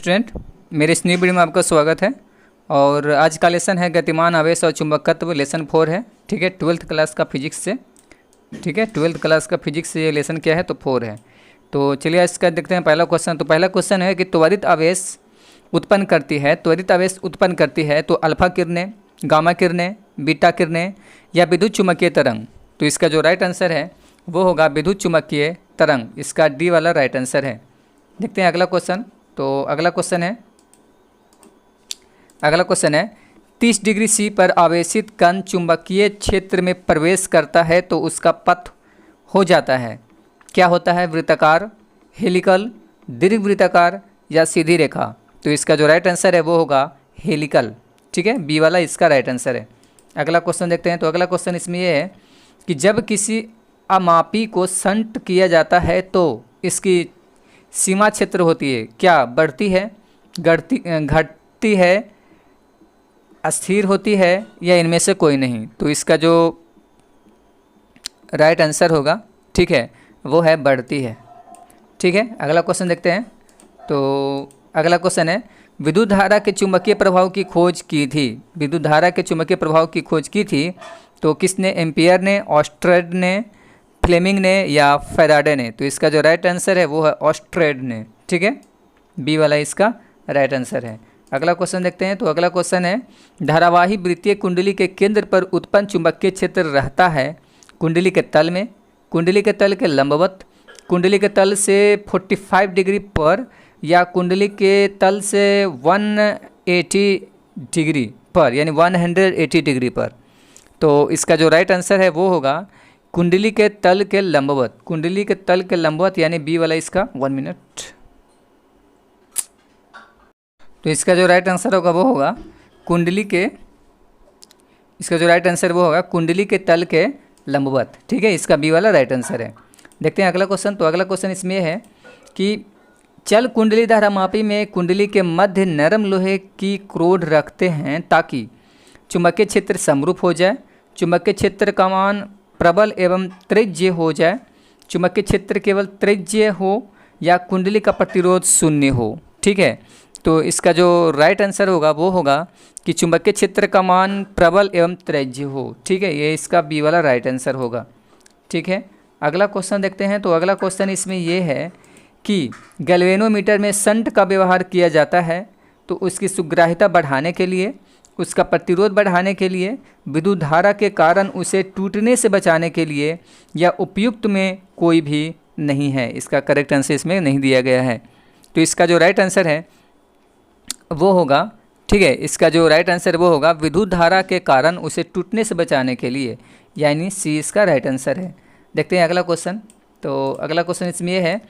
Student, मेरे इस new video में आपका स्वागत है। और आज का लेसन है गतिमान आवेश और चुंबकत्व, लेसन 4 है। ठीक है, 12th क्लास का फिजिक्स से। ठीक है, 12th क्लास का फिजिक्स से ये लेसन क्या है तो 4 है। तो चलिए इसका देखते हैं पहला क्वेश्चन। तो पहला क्वेश्चन है कि त्वरित आवेश उत्पन्न करती है, त्वरित आवेश उत्पन्न करती है तो अल्फा किरणें, गामा किरणें, बीटा किरणें या विद्युत चुम्बकीय तरंग। तो इसका जो राइट आंसर है वो होगा विद्युत चुम्बकीय तरंग। इसका डी वाला राइट आंसर है। देखते हैं अगला क्वेश्चन। तो अगला क्वेश्चन है 30 डिग्री सी पर आवेशित कण चुंबकीय क्षेत्र में प्रवेश करता है तो उसका पथ हो जाता है, क्या होता है? वृत्ताकार, हेलिकल, दीर्घवृत्ताकार या सीधी रेखा। तो इसका जो राइट आंसर है वो होगा हेलिकल। ठीक है, बी वाला इसका राइट आंसर है। अगला क्वेश्चन देखते हैं। तो अगला क्वेश्चन इसमें यह है कि जब किसी अमापी को शंट किया जाता है तो इसकी सीमा क्षेत्र होती है, क्या बढ़ती है, घटती है, अस्थिर होती है या इनमें से कोई नहीं। तो इसका जो राइट आंसर होगा, ठीक है, वो है बढ़ती है। ठीक है, अगला क्वेश्चन देखते हैं। तो अगला क्वेश्चन है विद्युत धारा के चुंबकीय प्रभाव की खोज की थी। विद्युत धारा के चुंबकीय प्रभाव की खोज की थी तो किसने? एम्पियर ने, ऑस्ट्रेड ने, फ्लेमिंग ने या फैराडे ने। तो इसका जो राइट आंसर है वो है ऑस्ट्रेड ने। ठीक है, बी वाला इसका राइट आंसर है। अगला क्वेश्चन देखते हैं। तो अगला क्वेश्चन है धारावाही वृत्तीय कुंडली के केंद्र पर उत्पन्न चुंबकीय क्षेत्र रहता है कुंडली के तल में, कुंडली के तल के लंबवत, कुंडली के तल से 45 डिग्री पर या कुंडली के तल से 180 डिग्री पर, यानी 180 डिग्री पर। तो इसका जो राइट आंसर है वो होगा कुंडली के तल के लंबवत, कुंडली के तल के लंबवत, यानी बी वाला इसका 1 मिनट। तो इसका जो राइट आंसर होगा वो होगा कुंडली के, इसका जो राइट आंसर वो होगा कुंडली के तल के लंबवत। ठीक है, इसका बी वाला राइट आंसर है। देखते हैं अगला क्वेश्चन। तो अगला क्वेश्चन इसमें है कि चल कुंडली धारामापी में कुंडली के मध्य नरम लोहे की क्रोड रखते हैं ताकि चुंबकीय क्षेत्र समरूप हो जाए, चुंबकीय क्षेत्र का मान प्रबल एवं त्रिज्य हो जाए, चुंबकीय क्षेत्र केवल त्रिज्य हो या कुंडली का प्रतिरोध शून्य हो। ठीक है, तो इसका जो राइट आंसर होगा वो होगा कि चुंबकीय क्षेत्र का मान प्रबल एवं त्रिज्य हो। ठीक है, ये इसका बी वाला राइट आंसर होगा। ठीक है, अगला क्वेश्चन देखते हैं। तो अगला क्वेश्चन इसमें ये है कि गैल्वेनोमीटर में शंट का व्यवहार किया जाता है तो उसकी सुग्राह्यता बढ़ाने के लिए, उसका प्रतिरोध बढ़ाने के लिए, विद्युत धारा के कारण उसे टूटने से बचाने के लिए या उपयुक्त में कोई भी नहीं है। इसका करेक्ट आंसर इसमें नहीं दिया गया है। तो इसका जो राइट आंसर है वो होगा, ठीक है, इसका जो राइट आंसर वो होगा विद्युत धारा के कारण उसे टूटने से बचाने के लिए, यानी सी इसका राइट आंसर है। देखते हैं अगला क्वेश्चन। तो अगला क्वेश्चन इसमें यह है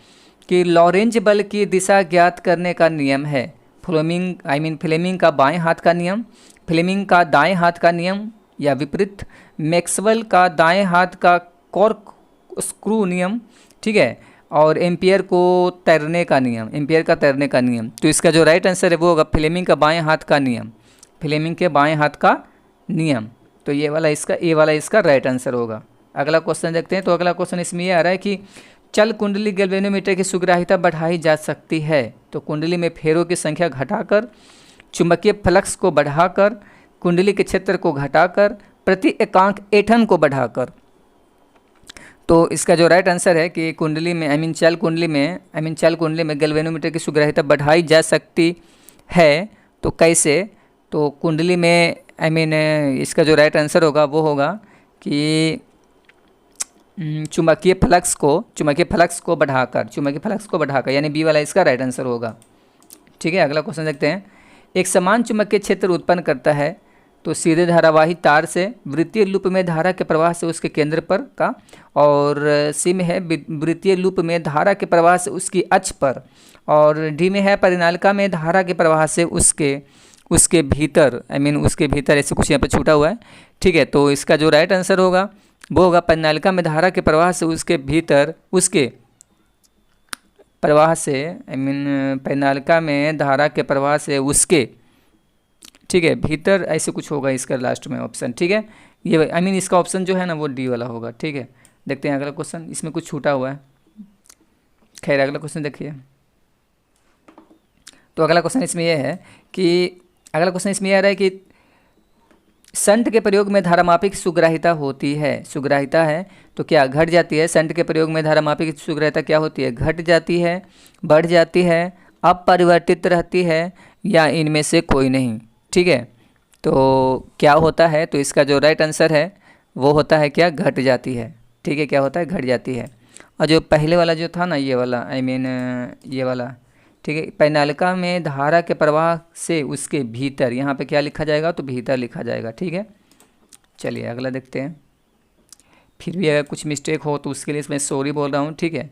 कि लॉरेंज बल की दिशा ज्ञात करने का नियम है। फ्लेमिंग का बाएं हाथ का नियम, फ्लेमिंग का दाएं हाथ का नियम या विपरीत, मैक्सवेल का दाएं हाथ का कॉर्क स्क्रू नियम, ठीक है, और एम्पियर को तैरने का नियम, एम्पियर का तैरने का नियम। तो इसका जो राइट आंसर है वो होगा फ्लेमिंग का बाएं हाथ का नियम, फ्लेमिंग के बाएं हाथ का नियम। तो ये वाला इसका, ए वाला इसका राइट आंसर होगा। अगला क्वेश्चन देखते हैं। तो अगला क्वेश्चन इसमें ये आ रहा है कि चल कुंडली गैल्वेनोमीटर की सुग्राह्यता बढ़ाई जा सकती है तो कुंडली में फेरों की संख्या घटाकर, चुंबकीय फ्लक्स को बढ़ाकर, कुंडली के क्षेत्र को घटाकर, प्रति एकांक ऐंठन को बढ़ाकर। तो इसका जो राइट आंसर है कि कुंडली में चल कुंडली में गैल्वेनोमीटर की सुग्राह्यता बढ़ाई जा सकती है। तो कैसे? तो कुंडली में इसका जो राइट आंसर होगा वो होगा कि चुंबकीय फ्लक्स को बढ़ाकर, यानी बी वाला इसका राइट आंसर होगा। ठीक है, अगला क्वेश्चन देखते हैं। एक समान चुंबकीय क्षेत्र उत्पन्न करता है तो सीधे धारावाही तार से, वृत्तीय लूप में धारा के प्रवाह से उसके केंद्र पर का, और सी में है वृत्तीय लूप में धारा के प्रवाह से उसकी अक्ष पर, और डी में है परिनालिका में धारा के प्रवाह से उसके भीतर, उसके भीतर, ऐसे कुछ यहाँ पर छूटा हुआ है। ठीक है, तो इसका जो राइट आंसर होगा वो होगा परिनालिका में धारा के प्रवाह से उसके भीतर, उसके प्रवाह से, परिनालिका में धारा के प्रवाह से उसके, ठीक है, भीतर, ऐसे कुछ होगा इसका लास्ट में ऑप्शन। ठीक है, ये इसका ऑप्शन जो है ना वो डी वाला होगा। ठीक है, देखते हैं अगला क्वेश्चन। इसमें कुछ छूटा हुआ है, खैर अगला क्वेश्चन देखिए। तो अगला क्वेश्चन इसमें यह है कि अगला क्वेश्चन इसमें यह आ रहा है कि संट के प्रयोग में धारामापिक सुग्राहिता होती है। सुग्राहिता है तो क्या घट जाती है? संट के प्रयोग में धारामापिक सुग्राहिता क्या होती है? घट जाती है, बढ़ जाती है, अपरिवर्तित रहती है या इनमें से कोई नहीं। ठीक है, तो क्या होता है? तो इसका जो राइट आंसर है वो होता है क्या? घट जाती है। ठीक है, क्या होता है? घट जाती है। और जो पहले वाला जो था ना, ये वाला ये वाला, ठीक है, पैनालिका में धारा के प्रवाह से उसके भीतर, यहाँ पे क्या लिखा जाएगा? तो भीतर लिखा जाएगा। ठीक है, चलिए अगला देखते हैं। फिर भी अगर कुछ मिस्टेक हो तो उसके लिए मैं सॉरी बोल रहा हूँ। ठीक है,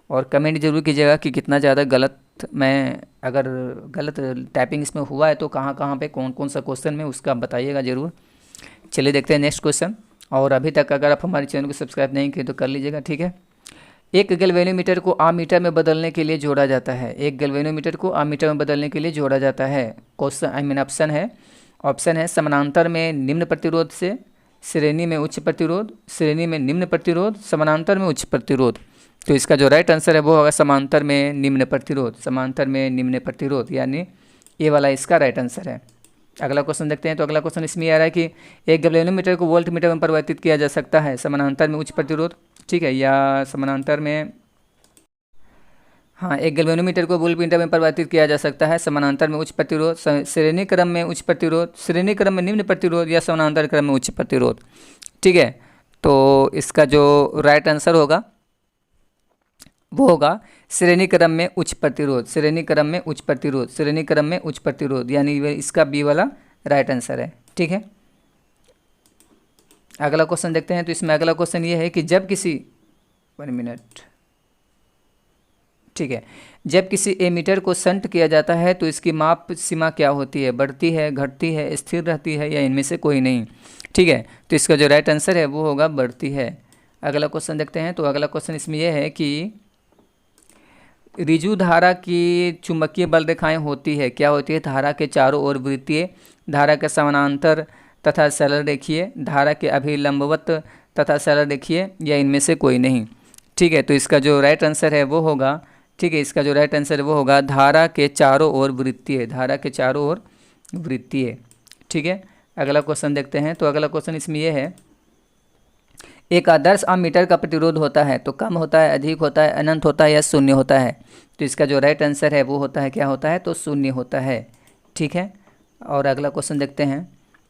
और कमेंट जरूर कीजिएगा कि कितना ज़्यादा गलत मैं, अगर गलत टाइपिंग इसमें हुआ है तो कहाँ कहाँ पे कौन कौन सा क्वेश्चन में उसका बताइएगा ज़रूर। चलिए देखते हैं नेक्स्ट क्वेश्चन। और अभी तक अगर आप हमारे चैनल को सब्सक्राइब नहीं किए तो कर लीजिएगा। ठीक है, एक गैल्वेनोमीटर को आमीटर में बदलने के लिए जोड़ा जाता है। एक गैल्वेनोमीटर को आमीटर में बदलने के लिए जोड़ा जाता है। क्वेश्चन ऑप्शन है समानांतर में निम्न प्रतिरोध से, श्रेणी में उच्च प्रतिरोध, श्रेणी में निम्न प्रतिरोध, समानांतर में उच्च प्रतिरोध। तो इसका जो राइट आंसर है वो होगा समांतर में निम्न प्रतिरोध। समांतर में निम्न प्रतिरोध यानी ये वाला इसका राइट आंसर है। अगला क्वेश्चन देखते हैं। तो अगला क्वेश्चन इसमें आ रहा है कि एक गैल्वेनोमीटर को वोल्ट मीटर में परिवर्तित किया जा सकता है। समानांतर में उच्च प्रतिरोध, ठीक है, या समानांतर में, हाँ, एक गैल्वेनोमीटर को वोल्ट मीटर में परिवर्तित किया जा सकता है। समानांतर में उच्च प्रतिरोध, श्रेणी क्रम में उच्च प्रतिरोध, श्रेणी क्रम में निम्न प्रतिरोध या समानांतर क्रम में उच्च प्रतिरोध। ठीक है, तो इसका जो राइट आंसर होगा वो होगा श्रेणी क्रम में उच्च प्रतिरोध। श्रेणी क्रम में उच्च प्रतिरोध, श्रेणी क्रम में उच्च प्रतिरोध यानी इसका बी वाला राइट आंसर है। ठीक है, अगला क्वेश्चन देखते हैं। तो इसमें अगला क्वेश्चन ये है कि जब किसी 1 मिनट, ठीक है, जब किसी एमीटर को शंट किया जाता है तो इसकी माप सीमा क्या होती है? बढ़ती है, घटती है, स्थिर रहती है या इनमें से कोई नहीं। ठीक है, तो इसका जो राइट आंसर है वो होगा बढ़ती है। अगला क्वेश्चन देखते हैं। तो अगला क्वेश्चन इसमें यह है कि रिजु धारा की चुंबकीय बल रेखाएं होती है, क्या होती है? धारा के चारों ओर वृत्तीय, धारा के समानांतर तथा सरल रेखीय, धारा के अभिलंबवत तथा सरल रेखीय या इनमें से कोई नहीं। ठीक है, तो इसका जो राइट आंसर है वो होगा, ठीक है, इसका जो राइट आंसर है वो होगा धारा के चारों ओर वृत्तीय। धारा के चारों ओर वृत्तीय। ठीक है, अगला क्वेश्चन देखते हैं। तो अगला क्वेश्चन इसमें यह है, एक आदर्श अमीटर का प्रतिरोध होता है तो कम होता है, अधिक होता है, अनंत होता है या शून्य होता है? तो इसका जो राइट आंसर है वो होता है, क्या होता है? तो शून्य होता है। ठीक है, और अगला क्वेश्चन देखते हैं।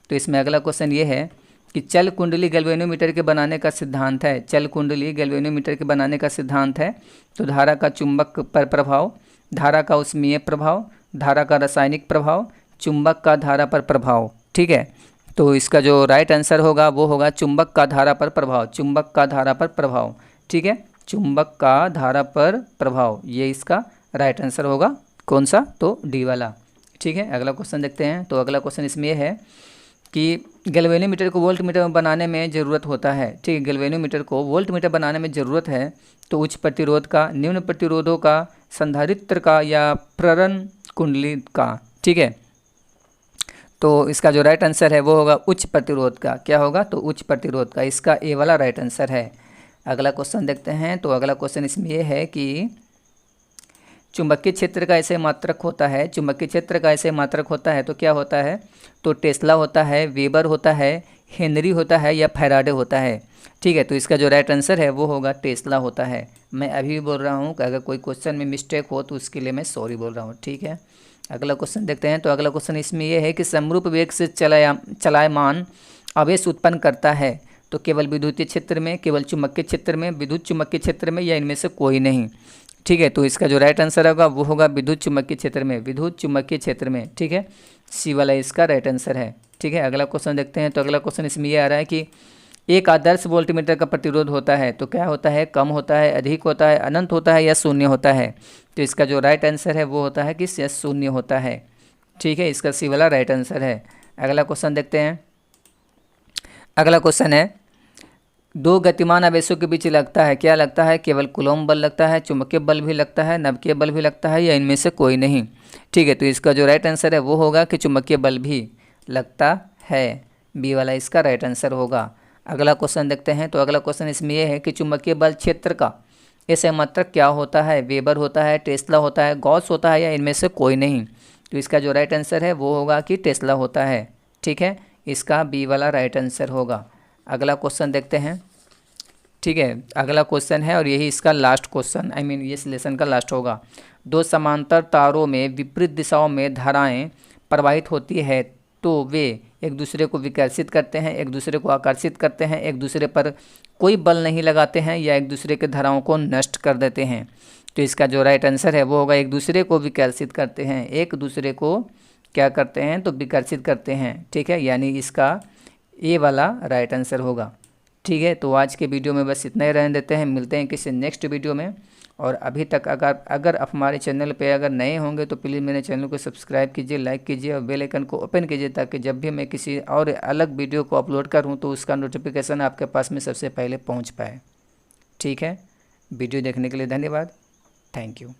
तो इसमें अगला क्वेश्चन ये है कि चल कुंडली गैल्वेनोमीटर के बनाने का सिद्धांत है। चल कुंडली गैल्वेनोमीटर के बनाने का सिद्धांत है तो धारा का चुंबक पर प्रभाव, धारा का उष्मीय प्रभाव, धारा का रासायनिक प्रभाव, चुंबक का धारा पर प्रभाव। ठीक है, तो इसका जो राइट आंसर होगा वो होगा चुंबक का धारा पर प्रभाव। चुंबक का धारा पर प्रभाव, ठीक है, चुंबक का धारा पर प्रभाव, ये इसका राइट आंसर होगा। कौन सा? तो डी वाला। ठीक है, अगला क्वेश्चन देखते हैं। तो अगला क्वेश्चन इसमें यह है कि गैल्वेनोमीटर को वोल्ट मीटर में बनाने में ज़रूरत होता है। ठीक है, गैल्वेनोमीटर को वोल्ट मीटर बनाने में ज़रूरत है तो उच्च प्रतिरोध का, निम्न प्रतिरोधों का, संधारित्र का या प्रेरण कुंडली का। ठीक है, तो इसका जो राइट आंसर है वो होगा उच्च प्रतिरोध का। क्या होगा? तो उच्च प्रतिरोध का। इसका ए वाला राइट आंसर है। अगला क्वेश्चन देखते हैं। तो अगला क्वेश्चन इसमें यह है कि चुंबकीय क्षेत्र का ऐसे मात्रक होता है, चुंबकीय क्षेत्र का ऐसे मात्रक होता है तो क्या होता है? तो टेस्ला होता है, वेबर होता है, हेनरी होता है या फैराडे होता है। ठीक है, तो इसका जो राइट आंसर है वो होगा टेस्ला होता है। मैं अभी भी बोल रहा हूँ कि अगर कोई क्वेश्चन में मिस्टेक हो तो उसके लिए मैं सॉरी बोल रहा हूँ। ठीक है, अगला क्वेश्चन देखते हैं। तो अगला क्वेश्चन इसमें यह है कि समरूप वेग से चलायमान आवेश उत्पन्न करता है तो केवल विद्युतीय क्षेत्र में, केवल चुंबकीय क्षेत्र में, विद्युत चुंबकीय क्षेत्र में या इनमें से कोई नहीं। ठीक है, तो इसका जो राइट आंसर होगा वो होगा विद्युत चुंबकीय क्षेत्र में। विद्युत चुंबकीय क्षेत्र में। ठीक है, सी वाला इसका राइट आंसर है। ठीक है, अगला क्वेश्चन देखते हैं। तो अगला क्वेश्चन इसमें यह आ रहा है कि एक आदर्श वोल्टमीटर का प्रतिरोध होता है तो क्या होता है? कम होता है, अधिक होता है, अनंत होता है या शून्य होता है? तो इसका जो राइट आंसर है वो होता है कि शून्य होता है। ठीक है, इसका सी वाला राइट आंसर है। अगला क्वेश्चन देखते हैं। अगला क्वेश्चन है, दो गतिमान आवेशों के बीच लगता है, क्या लगता है? केवल कूलॉम बल लगता है, चुंबकीय बल भी लगता है, नाभिकीय बल भी लगता है या इनमें से कोई नहीं? ठीक है, तो इसका जो राइट आंसर है वो होगा कि चुंबकीय बल भी लगता है। बी वाला इसका राइट आंसर होगा। अगला क्वेश्चन देखते हैं। तो अगला क्वेश्चन इसमें यह है कि चुंबकीय बल क्षेत्र का ऐसे मात्रक क्या होता है? वेबर होता है, टेस्ला होता है, गॉस होता है, या इनमें से कोई नहीं? तो इसका जो राइट आंसर है वो होगा कि टेस्ला होता है। ठीक है, इसका बी वाला राइट आंसर होगा। अगला क्वेश्चन देखते हैं। ठीक है, अगला क्वेश्चन है और यही इसका लास्ट क्वेश्चन, आई मीन ये इस लेसन का लास्ट होगा। दो समांतर तारों में विपरीत दिशाओं में धाराएं प्रवाहित होती है तो वे एक दूसरे को विकर्षित करते हैं, एक दूसरे को आकर्षित करते हैं, एक दूसरे पर कोई बल नहीं लगाते हैं, या एक दूसरे के धाराओं को नष्ट कर देते हैं। तो इसका जो राइट आंसर है वो होगा एक दूसरे को विकर्षित करते हैं, एक दूसरे को क्या करते हैं? तो विकर्षित करते हैं। ठीक है, यानी इसका ए वाला राइट आंसर होगा। ठीक है, तो आज के वीडियो में बस इतना ही रहने देते हैं, मिलते हैं किसी नेक्स्ट वीडियो में। और अभी तक अगर आप हमारे चैनल पे अगर नए होंगे तो प्लीज़ मेरे चैनल को सब्सक्राइब कीजिए, लाइक कीजिए और बेल आइकन को ओपन कीजिए, ताकि जब भी मैं किसी और अलग वीडियो को अपलोड करूं तो उसका नोटिफिकेशन आपके पास में सबसे पहले पहुंच पाए। ठीक है, वीडियो देखने के लिए धन्यवाद। Thank you.